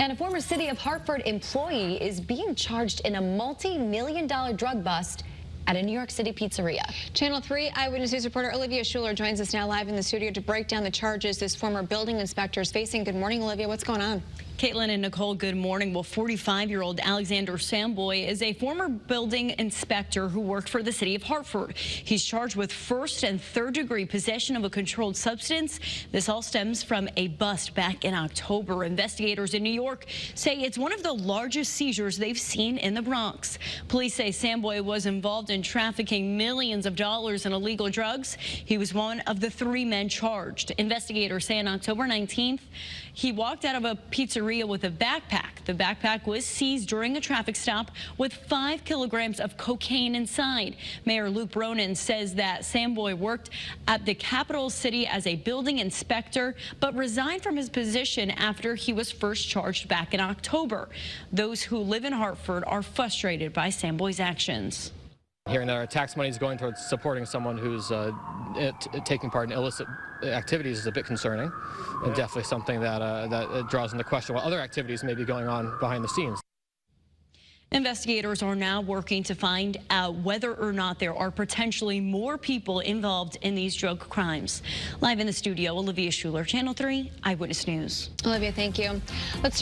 And a former city of Hartford employee is being charged in a multi-million-dollar drug bust at a New York City pizzeria. Channel 3 Eyewitness News reporter Olivia Schuler joins us now live in the studio to break down the charges this former building inspector is facing. Good morning, Olivia. What's going on? Caitlin and Nicole, good morning. Well, 45-year-old Alexander Samboy is a former building inspector who worked for the city of Hartford. He's charged with first and third degree possession of a controlled substance. This all stems from a bust back in October. Investigators in New York say it's one of the largest seizures they've seen in the Bronx. Police say Samboy was involved in trafficking millions of dollars in illegal drugs. He was one of the 3 men charged. Investigators say on October 19th, he walked out of a pizzeria with a backpack. The backpack was seized during a traffic stop with 5 kilograms of cocaine inside. Mayor Luke Bronin says that Samboy worked at the capital city as a building inspector, but resigned from his position after he was first charged back in October. Those who live in Hartford are frustrated by Samboy's actions. Hearing that our tax money is going towards supporting someone who's taking part in illicit activities is a bit concerning, and definitely something that draws into question what other activities may be going on behind the scenes. Investigators are now working to find out whether or not there are potentially more people involved in these drug crimes. Live in the studio, Olivia Schuler, Channel 3 Eyewitness News. Olivia, thank you. Let's